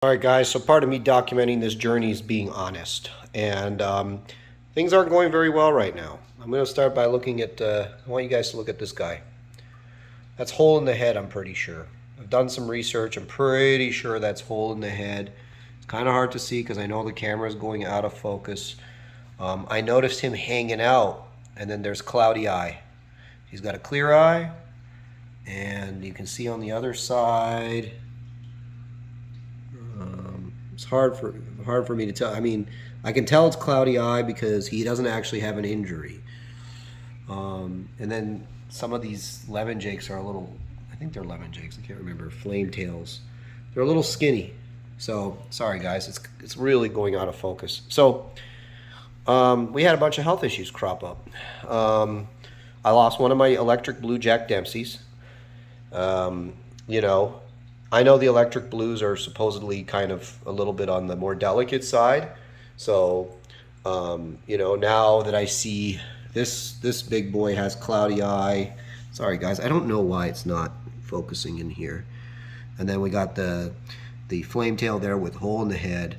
All right, guys, so part of me documenting this journey is being honest. And things aren't going very well right now. I'm going to start by looking at, I want you guys to look at this guy. That's hole in the head, I'm pretty sure. I've done some research. I'm pretty sure that's hole in the head. It's kind of hard to see because I know the camera is going out of focus. I noticed him hanging out, and then there's cloudy eye. He's got a clear eye, and you can see on the other side, it's hard for me to tell. I mean, I can tell it's cloudy eye because he doesn't actually have an injury. And then some of these lemon jakes are a little, I think they're lemon jakes, I can't remember, flame tails. They're a little skinny. So sorry guys, it's really going out of focus. So we had a bunch of health issues crop up. I lost one of my electric blue Jack Dempseys. You know, I know the electric blues are supposedly kind of a little bit on the more delicate side. So, you know, now that I see this big boy has cloudy eye. Sorry guys, I don't know why it's not focusing in here. And then we got the flame tail there with hole in the head.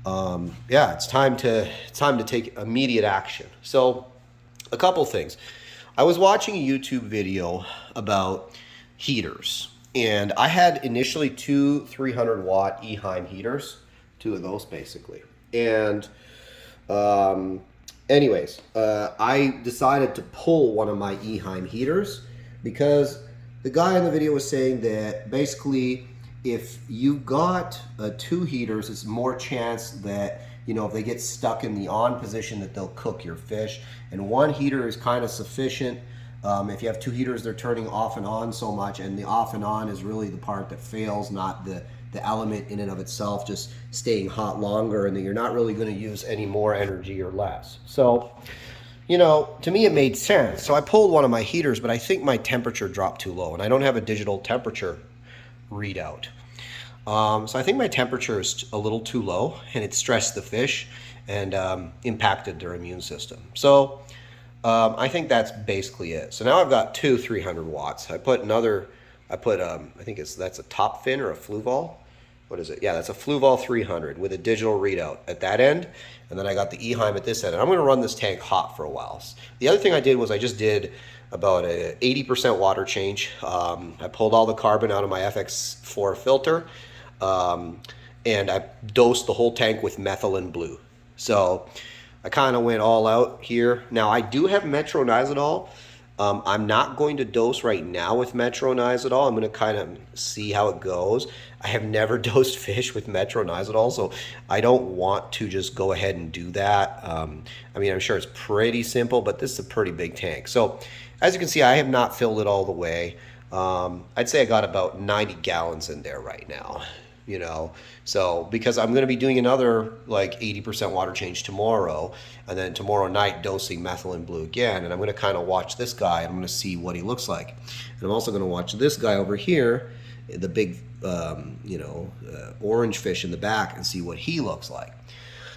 Yeah, it's time to take immediate action. So, a couple things. I was watching a YouTube video about heaters. And I had initially two 300 watt Eheim heaters, two of those basically. And anyways, I decided to pull one of my Eheim heaters because the guy in the video was saying that basically if you've got two heaters, it's more chance that, you know, if they get stuck in the on position that they'll cook your fish. And one heater is kind of sufficient. If you have two heaters, they're turning off and on so much, and the off and on is really the part that fails, not the element in and of itself just staying hot longer, and that you're not really going to use any more energy or less. So, you know, to me it made sense. So I pulled one of my heaters, but I think my temperature dropped too low, and I don't have a digital temperature readout. So I think my temperature is a little too low, and it stressed the fish and impacted their immune system. So I think that's basically it. So now I've got two 300 watts. I put I think that's a top fin or a Fluval. What is it? Yeah, that's a Fluval 300 with a digital readout at that end. And then I got the Eheim at this end. And I'm going to run this tank hot for a while. The other thing I did was I just did about a 80% water change. I pulled all the carbon out of my FX4 filter. And I dosed the whole tank with methylene blue. So I kind of went all out here. Now I do have metronidazole. I'm not going to dose right now with metronidazole. I'm going to kind of see how it goes. I have never dosed fish with metronidazole, so I don't want to just go ahead and do that. I mean, I'm sure it's pretty simple, but this is a pretty big tank. So as you can see, I have not filled it all the way. I'd say I got about 90 gallons in there right now. You know, so because I'm going to be doing another like 80% water change tomorrow, and then tomorrow night dosing methylene blue again, and I'm going to kind of watch this guy and I'm going to see what he looks like. And I'm also going to watch this guy over here, the big orange fish in the back, and see what he looks like.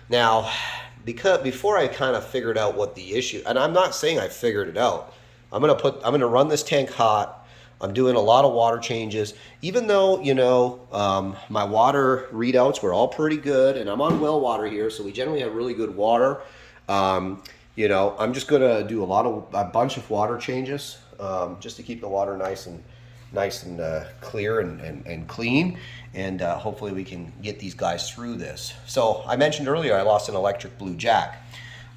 Now, because before I kind of figured out what the issue, and I'm not saying I figured it out, I'm going to run this tank hot. I'm doing a lot of water changes, even though, you know, my water readouts were all pretty good, and I'm on well water here, so we generally have really good water. You know, I'm just going to do a bunch of water changes just to keep the water nice and clear and clean, and hopefully we can get these guys through this. So I mentioned earlier I lost an electric blue Jack.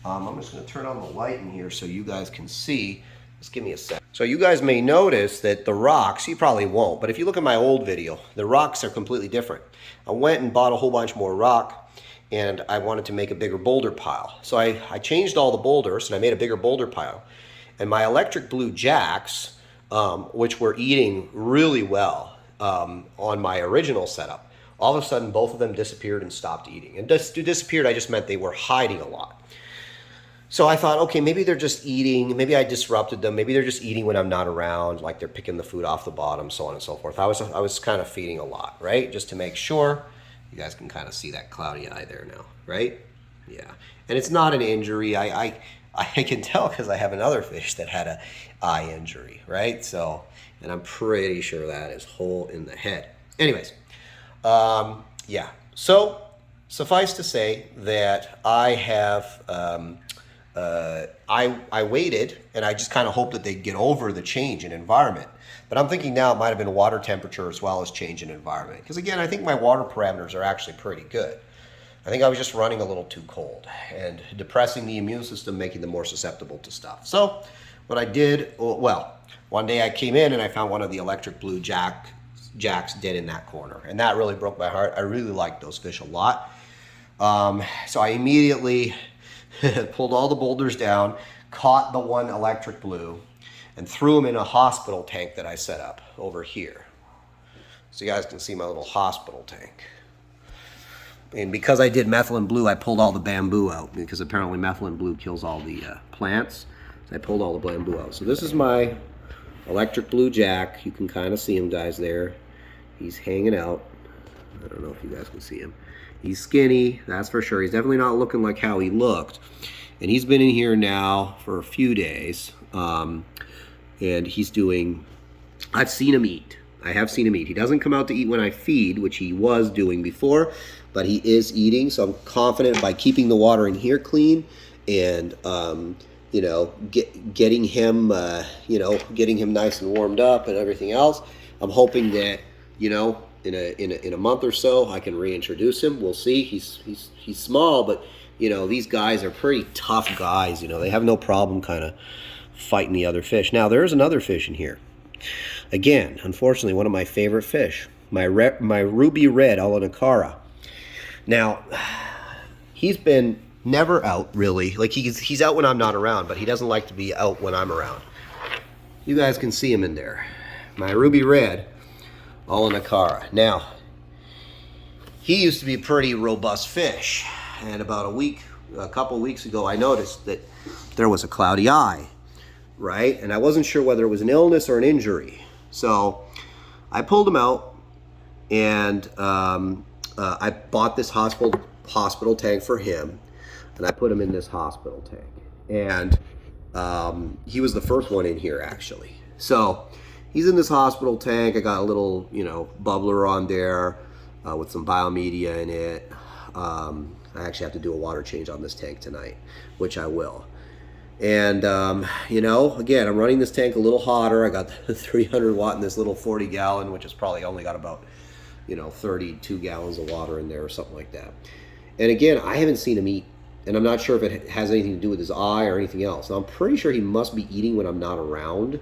I'm just going to turn on the light in here so you guys can see. Just give me a sec. So you guys may notice that the rocks, you probably won't, but if you look at my old video, the rocks are completely different. I went and bought a whole bunch more rock, and I wanted to make a bigger boulder pile. So I changed all the boulders, and I made a bigger boulder pile. And my electric blue Jacks, which were eating really well on my original setup, all of a sudden both of them disappeared and stopped eating. And disappeared, I just meant they were hiding a lot. So I thought, okay, maybe they're just eating, maybe I disrupted them, maybe they're just eating when I'm not around, like they're picking the food off the bottom, so on and so forth. I was kind of feeding a lot, right? Just to make sure. You guys can kind of see that cloudy eye there now, right? Yeah. And it's not an injury. I can tell because I have another fish that had a eye injury, right? So, and I'm pretty sure that is hole in the head. Anyways, yeah. So suffice to say that I have, I waited and I just kind of hoped that they'd get over the change in environment. But I'm thinking now it might have been water temperature as well as change in environment. Because again, I think my water parameters are actually pretty good. I think I was just running a little too cold and depressing the immune system, making them more susceptible to stuff. So what I did, well, one day I came in and I found one of the electric blue jacks dead in that corner. And that really broke my heart. I really liked those fish a lot. So I immediately pulled all the boulders down, caught the one electric blue, and threw him in a hospital tank that I set up over here. So you guys can see my little hospital tank. And because I did methylene blue, I pulled all the bamboo out, because apparently methylene blue kills all the plants. So I pulled all the bamboo out. So this is my electric blue jack. You can kind of see him, guys, there. He's hanging out. I don't know if you guys can see him. He's skinny, that's for sure. He's definitely not looking like how he looked. And he's been in here now for a few days. And he's doing, I've seen him eat. I have seen him eat. He doesn't come out to eat when I feed, which he was doing before, but he is eating. So I'm confident by keeping the water in here clean and, you know, getting him, you know, getting him nice and warmed up and everything else. I'm hoping that, you know, in a month or so, I can reintroduce him. We'll see. He's small, but you know, these guys are pretty tough guys. You know, they have no problem kind of fighting the other fish. Now there's another fish in here. Again, unfortunately, one of my favorite fish, my ruby red Alanacara. Now, he's been never out really. Like he's out when I'm not around, but he doesn't like to be out when I'm around. You guys can see him in there. My ruby red Alanacara. Now, he used to be a pretty robust fish, and about a couple weeks ago, I noticed that there was a cloudy eye, right? And I wasn't sure whether it was an illness or an injury. So I pulled him out, and I bought this hospital tank for him, and I put him in this hospital tank. And he was the first one in here, actually. So he's in this hospital tank. I got a little, you know, bubbler on there with some biomedia in it. I actually have to do a water change on this tank tonight, which I will. And, you know, again, I'm running this tank a little hotter. I got the 300 watt in this little 40 gallon, which has probably only got about, you know, 32 gallons of water in there or something like that. And again, I haven't seen him eat, and I'm not sure if it has anything to do with his eye or anything else. Now, I'm pretty sure he must be eating when I'm not around,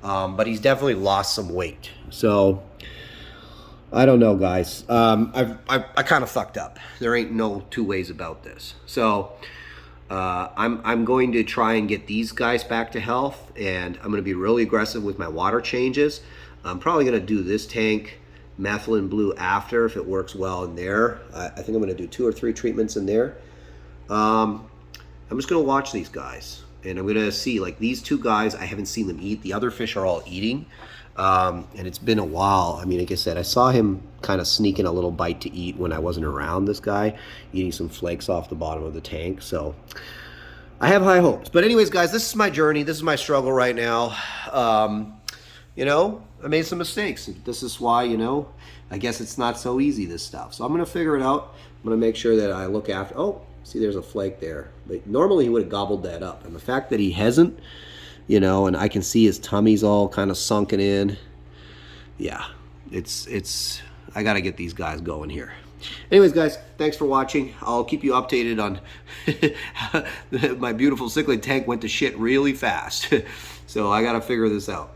but he's definitely lost some weight. So I don't know, guys. I kind of fucked up. There ain't no two ways about this. So I'm going to try and get these guys back to health, and I'm going to be really aggressive with my water changes. I'm probably going to do this tank methylene blue after, if it works well in there. I think I'm going to do 2 or 3 treatments in there. I'm just going to watch these guys, and I'm going to see, like, these 2 guys, I haven't seen them eat. The other fish are all eating, and it's been a while. I mean, like I said, I saw him kind of sneaking a little bite to eat when I wasn't around, this guy, eating some flakes off the bottom of the tank. So I have high hopes. But anyways, guys, this is my journey. This is my struggle right now. You know, I made some mistakes. This is why, you know, I guess it's not so easy, this stuff. So I'm going to figure it out. I'm going to make sure that I look after. Oh, see, there's a flake there. But normally he would have gobbled that up. And the fact that he hasn't, you know, and I can see his tummy's all kind of sunken in. Yeah, I got to get these guys going here. Anyways, guys, thanks for watching. I'll keep you updated on my beautiful cichlid tank went to shit really fast. So I got to figure this out.